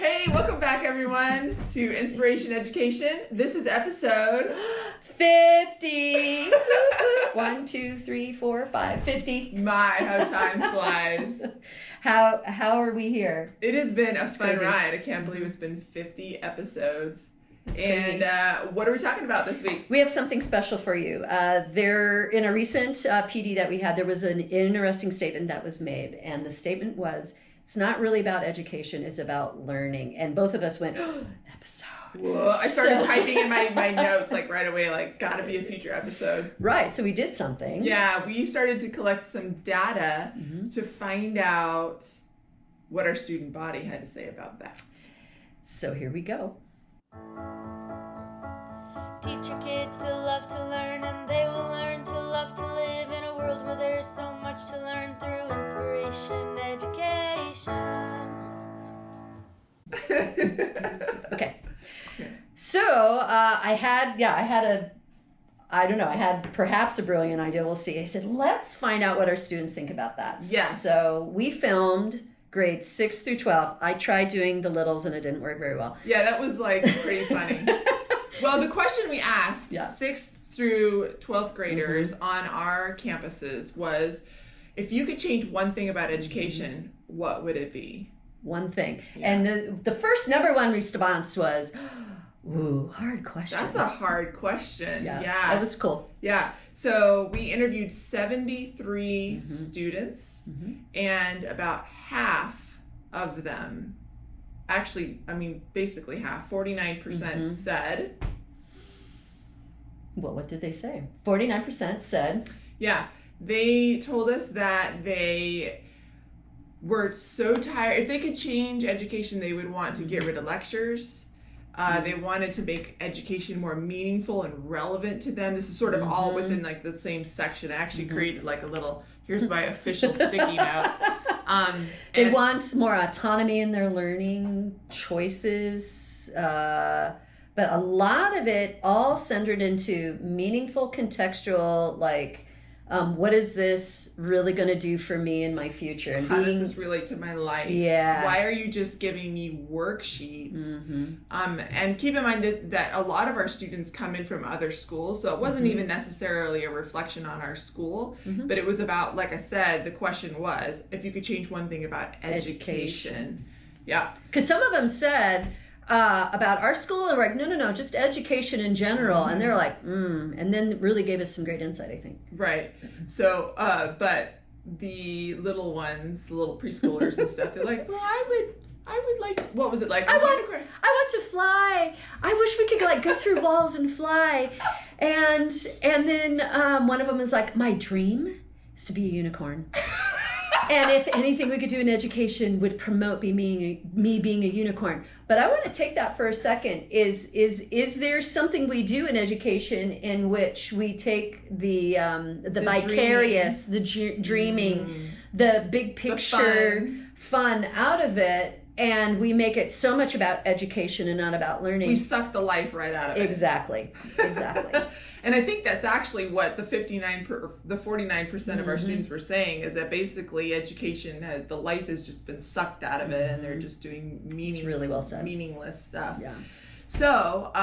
Hey, welcome back everyone to Inspiration Education. This is episode 50. 1, 2, 3, 4, 5, 50. My, how time flies. How are we here? It has been a fun crazy. ride. I can't believe it's been 50 episodes. It's and crazy. What are we talking about this week? We have something special for you. There, in a recent PD that we had, there was an interesting statement that was made, and the statement was, "It's not really about education; it's about learning." And both of us went, oh, "Episode." Whoa, I started typing in my notes like right away, like gotta be a future episode. Right. So we did something. Yeah, we started to collect some data to find out what our student body had to say about that. So here we go. Teach your kids to love to learn, and they will learn to love to live in a world where there's so much to learn through inspiration education. Okay. So I had perhaps a brilliant idea. We'll see. I said, let's find out what our students think about that. Yeah. So we filmed grades 6 through 12. I tried doing the littles and it didn't work very well. Yeah, that was like pretty funny. Well, the question we asked 6th through 12th graders on our campuses was, if you could change one thing about education, what would it be? One thing. Yeah. And the first number one response was, ooh, hard question. That's a hard question. Yeah. Yeah. That was cool. Yeah. So we interviewed 73 students, and about half of them, actually, I mean, basically half, 49% said. Well, what did they say? 49% said. Yeah. They told us that they were so tired. If they could change education, they would want to get rid of lectures. They wanted to make education more meaningful and relevant to them. This is sort of all within like the same section. I actually created like a little, here's my official sticky note. They want more autonomy in their learning choices, but a lot of it all centered into meaningful, contextual, like, what is this really going to do for me in my future? And how does this relate to my life? Yeah. Why are you just giving me worksheets? And keep in mind that a lot of our students come in from other schools, so it wasn't even necessarily a reflection on our school, but it was about, like I said, the question was, if you could change one thing about education. Yeah. Because some of them said about our school, and we're like, no, just education in general. And they're like, and then really gave us some great insight, I think. Right. So, but the little ones, the little preschoolers and stuff, they're like, well, I would like, what was it like? I want to fly. I wish we could like go through walls and fly. And then one of them is like, my dream is to be a unicorn. And if anything we could do in education would promote me being a unicorn. But I want to take that for a second. Is there something we do in education in which we take the vicarious, dreaming, the big picture fun out of it, and we make it so much about education and not about learning? We suck the life right out of it. Exactly. And I think that's actually what the 49% of our students were saying, is that basically education the life has just been sucked out of it, and they're just doing really well said. meaningless stuff. Yeah. So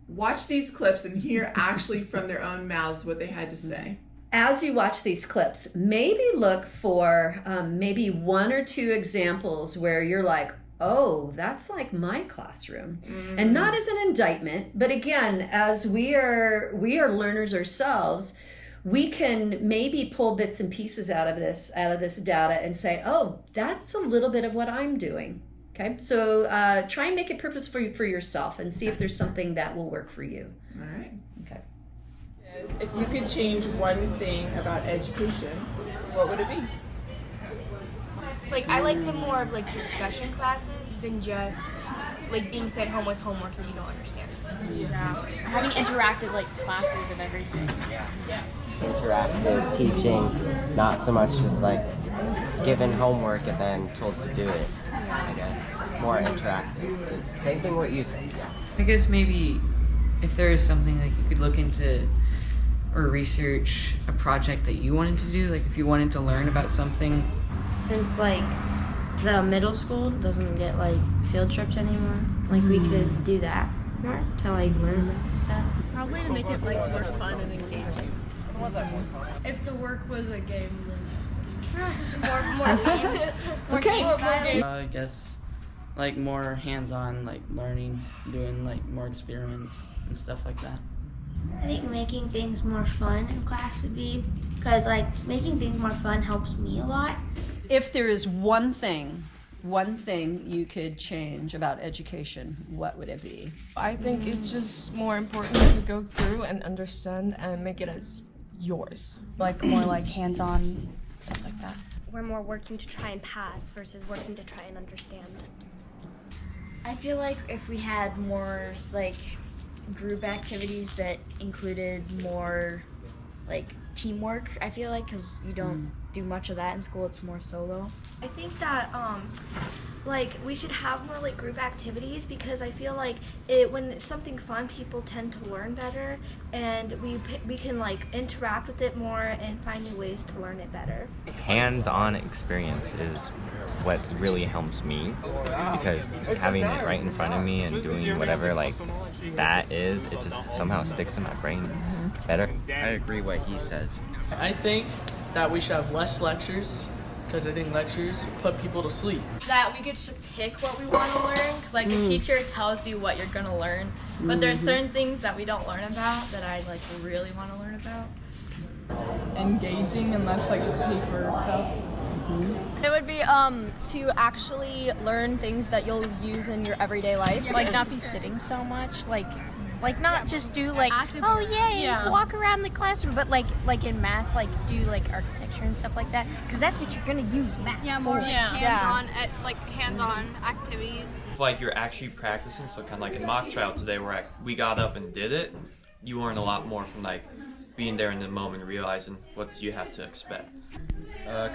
watch these clips and hear actually from their own mouths what they had to say. As you watch these clips, maybe look for maybe one or two examples where you're like, oh, that's like my classroom. And not as an indictment, but again, as we are learners ourselves, we can maybe pull bits and pieces out of this data and say, oh, that's a little bit of what I'm doing. Okay, so try and make it purposeful for yourself and see if there's something that will work for you. All right. Okay. If you could change one thing about education, what would it be? Like, I like the more of like discussion classes than just like being sent home with homework that you don't understand. Yeah. Having interactive like classes and everything. Interactive teaching, not so much just like given homework and then told to do it. I guess more interactive. Same thing what you said. Yeah. I guess maybe if there is something like you could look into or research a project that you wanted to do, like if you wanted to learn about something. Since like the middle school doesn't get like field trips anymore. Like we could do that more to like learn about stuff. Probably to make it like more fun and engaging. If the work was a game, More games. More games style. I guess like more hands-on, like learning, doing like more experiments and stuff like that. I think making things more fun in class would be, because like making things more fun helps me a lot. If there is one thing you could change about education, what would it be? I think it's just more important to go through and understand and make it as yours. Like more like hands-on stuff like that. We're more working to try and pass versus working to try and understand. I feel like if we had more like group activities that included more like teamwork, I feel like, because you don't do much of that in school, it's more solo. I think that like we should have more like group activities, because I feel like when it's something fun, people tend to learn better, and we can like interact with it more and find new ways to learn it better. Hands-on experience is what really helps me, because having it right in front of me and doing whatever like that is, it just somehow sticks in my brain better. I agree what he says. I think that we should have less lectures, because I think lectures put people to sleep. That we get to pick what we want to learn, because like the teacher tells you what you're gonna learn, but there's certain things that we don't learn about that I like really want to learn about. engaging and less like paper stuff. It would be to actually learn things that you'll use in your everyday life, like not be sitting so much, like not just do like oh yay walk around the classroom, but like in math, like do like architecture and stuff like that, because that's what you're gonna use math more for. hands-on activities. Like you're actually practicing, so kind of like in mock trial today where we got up and did it, you learn a lot more from like being there in the moment, realizing what you have to expect.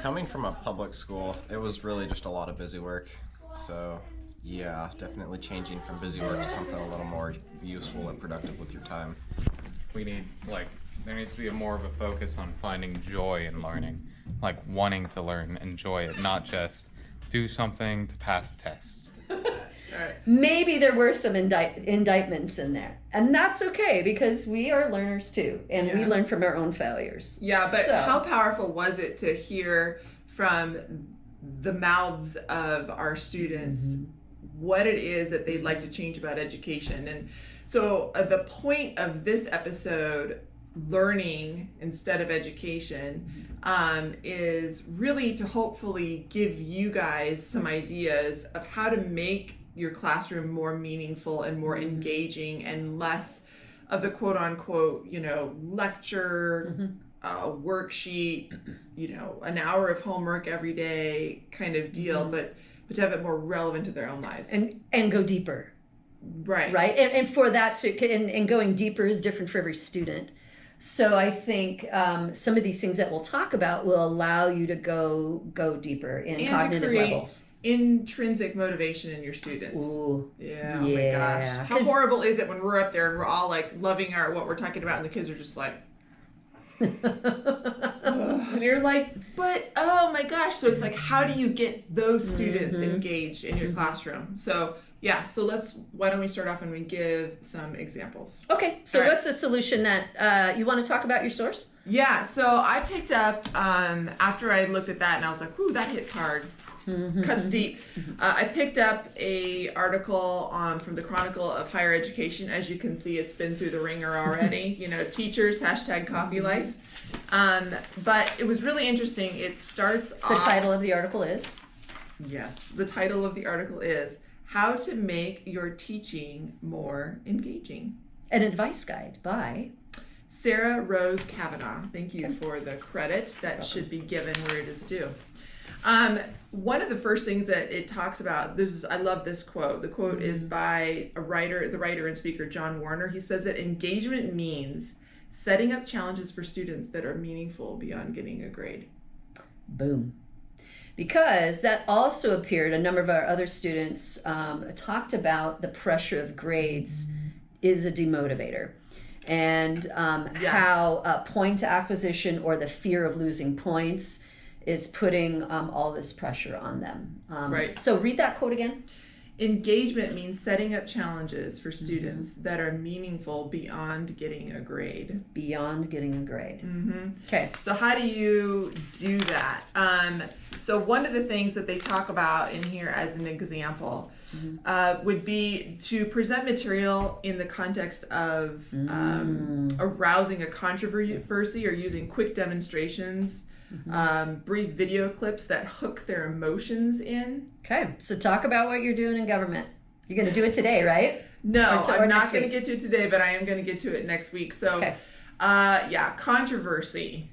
Coming from a public school, it was really just a lot of busy work. So yeah, definitely changing from busy work to something a little more useful and productive with your time. We need, there needs to be more of a focus on finding joy in learning, like wanting to learn, enjoy it, not just do something to pass a test. Maybe there were some indictments in there, and that's okay, because we are learners too, and we learn from our own failures. Yeah, but how powerful was it to hear from the mouths of our students what it is that they'd like to change about education? And so the point of this episode, learning instead of education, is really to hopefully give you guys some ideas of how to make your classroom more meaningful and more engaging, and less of the quote unquote, lecture, worksheet, an hour of homework every day kind of deal, but to have it more relevant to their own lives. And go deeper. Right. And for that, and going deeper is different for every student. So I think some of these things that we'll talk about will allow you to go deeper in cognitive levels. Intrinsic motivation in your students. Ooh. Yeah. Oh my gosh. How horrible is it when we're up there and we're all like loving what we're talking about, and the kids are just like, and you're like, but oh my gosh. So it's like, how do you get those students engaged in your classroom? So yeah, why don't we start off and we give some examples. Okay, so what's a solution that you want to talk about your source? Yeah, so I picked up, after I looked at that and I was like, whoo, that hits hard. Cuts deep. I picked up a article from the Chronicle of Higher Education. As you can see, it's been through the ringer already. Teachers, #coffee life. But it was really interesting. It starts off... The title of the article is? Yes, the title of the article is How to Make Your Teaching More Engaging. An advice guide by... Sarah Rose Kavanaugh. Thank you for the credit. That should be given where it is due. One of the first things that it talks about, I love this quote. The quote is by the writer and speaker John Warner. He says that engagement means setting up challenges for students that are meaningful beyond getting a grade. Boom. Because that also appeared, a number of our other students talked about the pressure of grades is a demotivator. And how point acquisition or the fear of losing points is putting all this pressure on them. Right. So read that quote again. Engagement means setting up challenges for students that are meaningful beyond getting a grade. Beyond getting a grade. Okay. So how do you do that? So one of the things that they talk about in here as an example would be to present material in the context of arousing a controversy or using quick demonstrations, brief video clips that hook their emotions in. Okay, so talk about what you're doing in government. You're going to do it today, right? No, or I'm not next going to week? get to it today, but I am going to get to it next week. So, Okay. Controversy.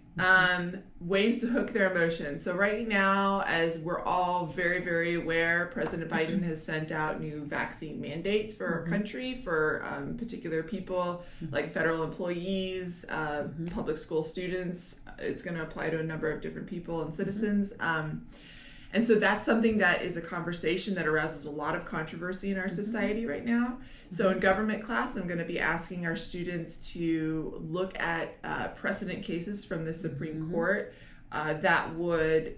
Ways to hook their emotions. So right now, as we're all very, very aware, President Biden has sent out new vaccine mandates for our country for particular people like federal employees, public school students. It's going to apply to a number of different people and citizens. And so that's something that is a conversation that arouses a lot of controversy in our society right now. So in government class, I'm going to be asking our students to look at precedent cases from the Supreme Court that would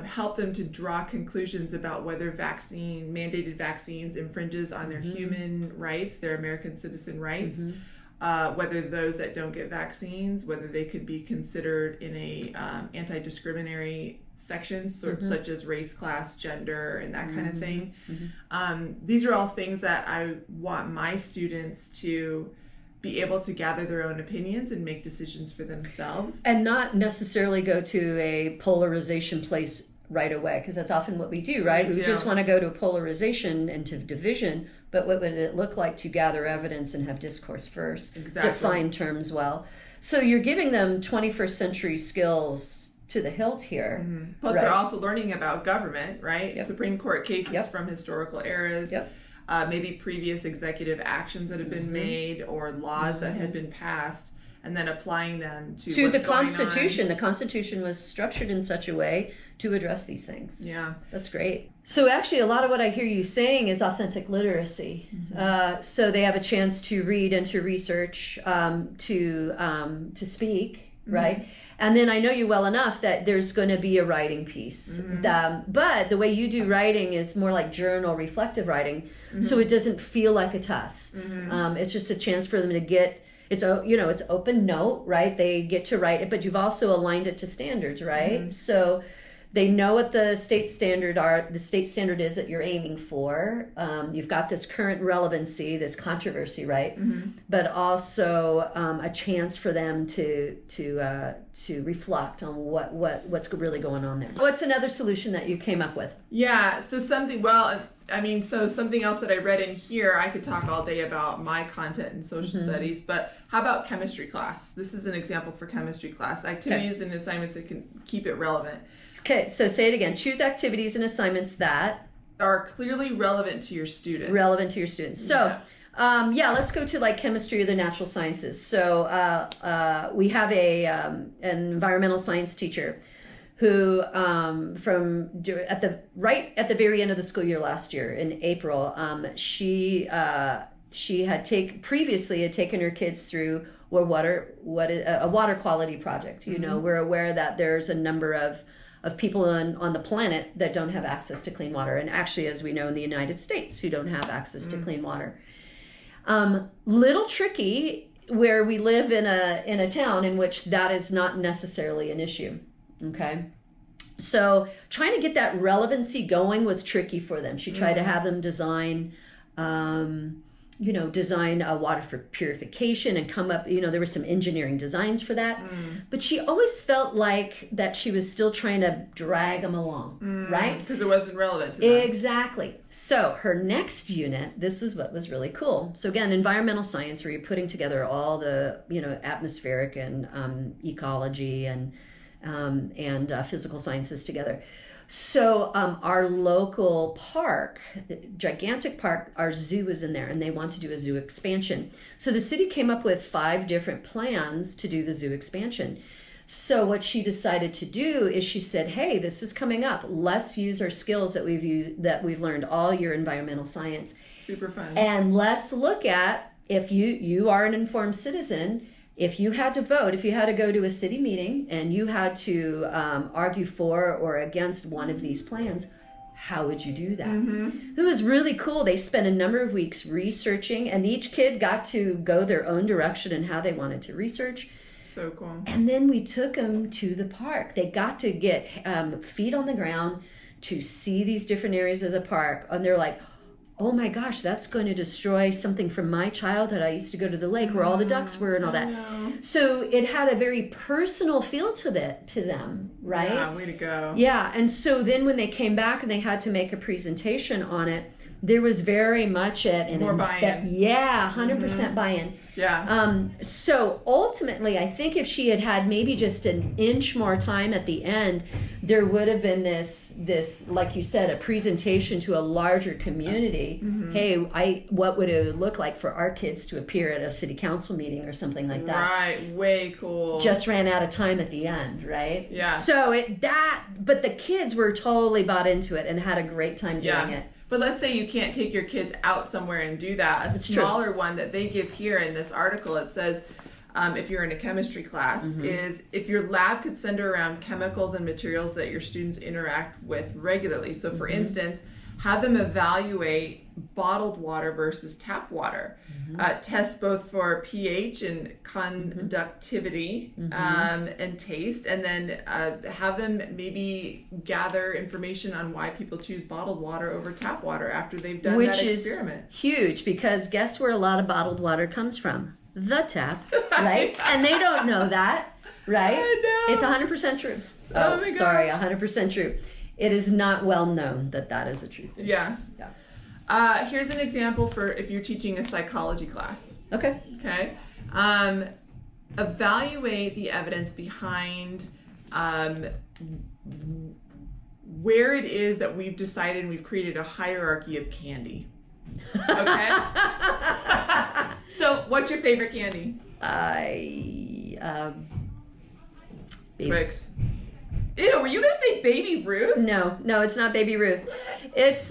help them to draw conclusions about whether mandated vaccines infringes on their human rights, their American citizen rights, whether those that don't get vaccines, whether they could be considered in a anti-discriminatory sections such as race, class, gender, and that kind of thing. These are all things that I want my students to be able to gather their own opinions and make decisions for themselves. And not necessarily go to a polarization place right away, because that's often what we do, right? We just want to go to a polarization and to division, but what would it look like to gather evidence and have discourse first? Exactly. Define terms well. So you're giving them 21st century skills to the hilt here. Plus right? they're also learning about government, right? Yep. Supreme Court cases Yep. from historical eras, Yep. Maybe previous executive actions that have been made or laws that had been passed, and then applying them to the what's going Constitution. on. The Constitution was structured in such a way to address these things. Yeah. That's great. So actually a lot of what I hear you saying is authentic literacy. So they have a chance to read and to research, to speak, right? And then I know you well enough that there's going to be a writing piece. But the way you do writing is more like journal reflective writing. So it doesn't feel like a test. It's just a chance for them to get, it's open note, right? They get to write it, but you've also aligned it to standards, right? So they know what the state standard is that you're aiming for. You've got this current relevancy, this controversy, right? But also a chance for them to reflect on what's really going on there. What's another solution that you came up with? Yeah, so something else that I read in here, I could talk all day about my content in social studies, but how about chemistry class? This is an example for chemistry class. Activities and assignments that can keep it relevant. Okay, so say it again. Choose activities and assignments that are clearly relevant to your students. So, let's go to like chemistry or the natural sciences. So we have an environmental science teacher who at the very end of the school year last year in April, she had previously taken her kids through a water quality project. You know, we're aware that there's a number of people on the planet that don't have access to clean water, and actually, as we know, in the United States, who don't have access to clean water. Little tricky where we live in a town in which that is not necessarily an issue. Okay, so trying to get that relevancy going was tricky for them. She tried to have them design water for purification and come up, there were some engineering designs for that. But she always felt like that she was still trying to drag them along, right? Because it wasn't relevant to them. Exactly. So her next unit, this is what was really cool. So again, environmental science, where you're putting together all the, atmospheric and ecology and physical sciences together. So our local park, the gigantic park, our zoo is in there, and they want to do a zoo expansion. So the city came up with 5 different plans to do the zoo expansion. So what she decided to do is she said, hey, this is coming up. Let's use our skills that we've learned all year in environmental science. Super fun. And let's look at, if you are an informed citizen, if you had to vote, if you had to go to a city meeting and you had to argue for or against one of these plans, how would you do that? It was really cool. They spent a number of weeks researching, and each kid got to go their own direction in how they wanted to research. So cool. And then we took them to the park. They got to get feet on the ground to see these different areas of the park. And they're like, oh my gosh, that's going to destroy something from my childhood. I used to go to the lake where all the ducks were and all that. So it had a very personal feel to them, right? Yeah, way to go. Yeah, and so then when they came back and they had to make a presentation on it, there was very much more buy-in. 100% buy-in. Yeah. So ultimately, I think if she had had maybe just an inch more time at the end, there would have been this, like you said, a presentation to a larger community. Hey, what would it look like for our kids to appear at a city council meeting or something like that? Right. Way cool. Just ran out of time at the end, right? Yeah. So but the kids were totally bought into it and had a great time doing it. But let's say you can't take your kids out somewhere and do that. A smaller one that they give here in this article, it says, if you're in a chemistry class, is if your lab could send around chemicals and materials that your students interact with regularly. So for instance, have them evaluate bottled water versus tap water. Test both for pH and conductivity and taste, and then have them maybe gather information on why people choose bottled water over tap water after they've done that experiment. Which is huge, because guess where a lot of bottled water comes from? The tap, right? And they don't know that, right? I know. It's 100% true. Oh my gosh. Sorry, 100% true. It is not well known that is a true thing. Yeah. Here's an example for if you're teaching a psychology class. Okay. Evaluate the evidence behind where it is that we've decided and we've created a hierarchy of candy. Okay? So, what's your favorite candy? Twix. Ew, were you gonna say Baby Ruth? No, it's not Baby Ruth. It's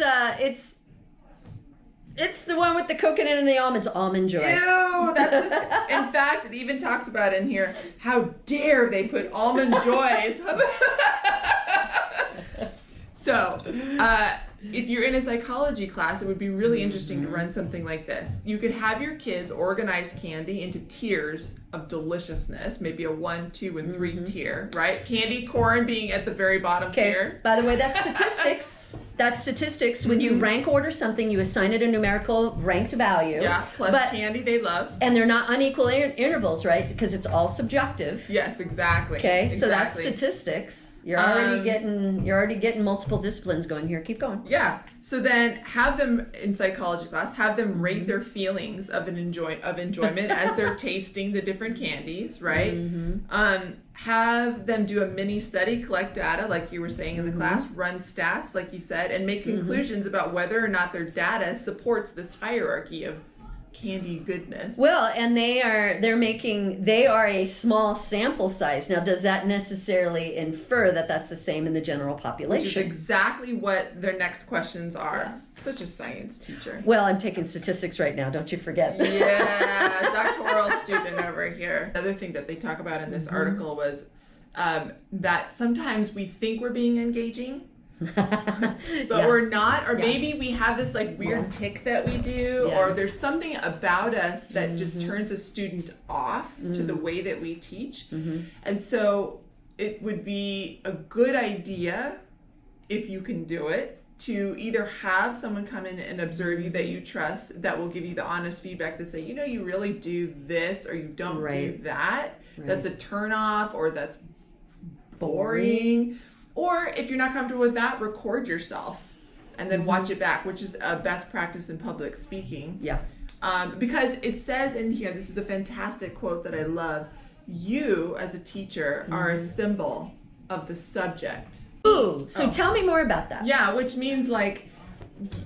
the one with the coconut and the almonds, Almond Joy. Ew, that's just, in fact, it even talks about in here, how dare they put Almond Joys. So, if you're in a psychology class, it would be really interesting to run something like this. You could have your kids organize candy into tiers of deliciousness, maybe a 1, 2, and 3 tier, right? Candy corn being at the very bottom tier. By the way, that's statistics. That's statistics. When you rank order something, you assign it a numerical ranked value. Yeah, plus candy they love. And they're not unequal intervals, right? Because it's all subjective. Yes, exactly. Okay, so that's statistics. You're already getting multiple disciplines going here. Keep going. Yeah. So then have them in psychology class, have them rate their feelings of enjoyment as they're tasting the different candies, right? Have them do a mini study, collect data like you were saying in the class, run stats like you said, and make conclusions about whether or not their data supports this hierarchy of candy goodness. Well, and they are a small sample size. Now, does that necessarily infer that that's the same in the general population? Which is exactly what their next questions are. Yeah. Such a science teacher. Well, I'm taking statistics right now. Don't you forget. Yeah, doctoral student over here. Another thing that they talk about in this article was that sometimes we think we're being engaging, but we're not, or maybe we have this like weird tick that we do, or there's something about us that just turns a student off to the way that we teach. And so it would be a good idea, if you can do it, to either have someone come in and observe you that you trust, that will give you the honest feedback that say, you really do this or you don't do that. That's a turn off, or that's boring. Or if you're not comfortable with that, record yourself and then watch it back, which is a best practice in public speaking. Yeah. Because it says in here, this is a fantastic quote that I love, you as a teacher are a symbol of the subject. Ooh, so tell me more about that. Yeah, which means like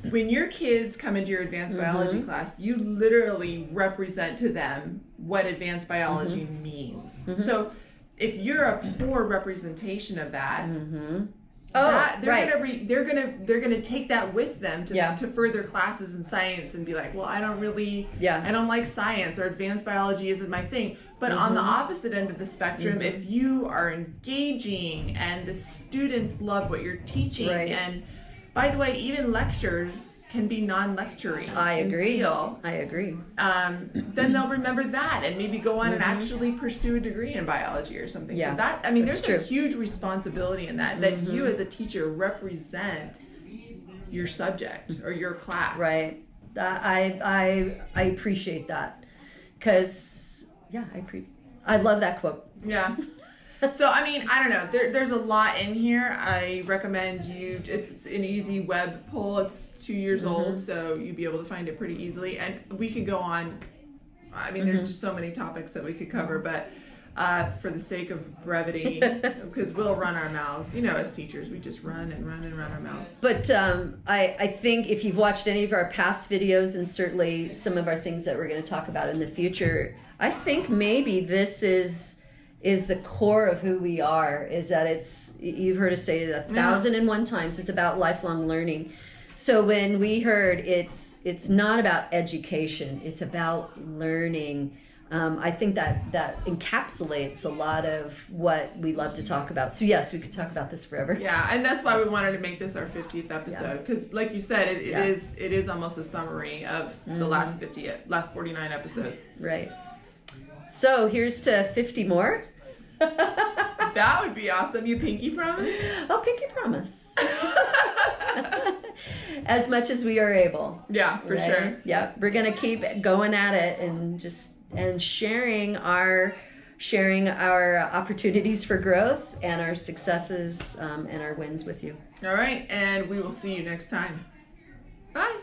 when your kids come into your advanced biology class, you literally represent to them what advanced biology means. So if you're a poor representation of that, they're gonna take that with them to further classes in science and be like, well, I don't like science, or advanced biology isn't my thing. But on the opposite end of the spectrum, if you are engaging and the students love what you're teaching, and by the way, even lectures can be non-lecturing. I agree. Then they'll remember that and maybe go on and actually pursue a degree in biology or something. Yeah. So that, I mean, there's a huge responsibility in that you as a teacher represent your subject or your class. Right. I appreciate that, because I love that quote. Yeah. So, I mean, I don't know. There's a lot in here. I recommend it's an easy web pull. It's 2 years old, so you'll be able to find it pretty easily. And we could go on. I mean, there's just so many topics that we could cover, but for the sake of brevity, because we'll run our mouths. You know, as teachers, we just run and run and run our mouths. But I think if you've watched any of our past videos, and certainly some of our things that we're going to talk about in the future, I think maybe this is the core of who we are, is that you've heard us say it 1,001 times, it's about lifelong learning. So when we heard it's not about education, it's about learning, I think that encapsulates a lot of what we love to talk about. So yes, we could talk about this forever. Yeah, and that's why we wanted to make this our 50th episode, because like you said, it is almost a summary of the last 49 episodes. Right. So here's to 50 more. That would be awesome. You pinky promise? Oh, pinky promise. As much as we are able. Yeah, for sure. Yeah, we're gonna keep going at it and sharing our opportunities for growth and our successes and our wins with you. All right, and we will see you next time. Bye.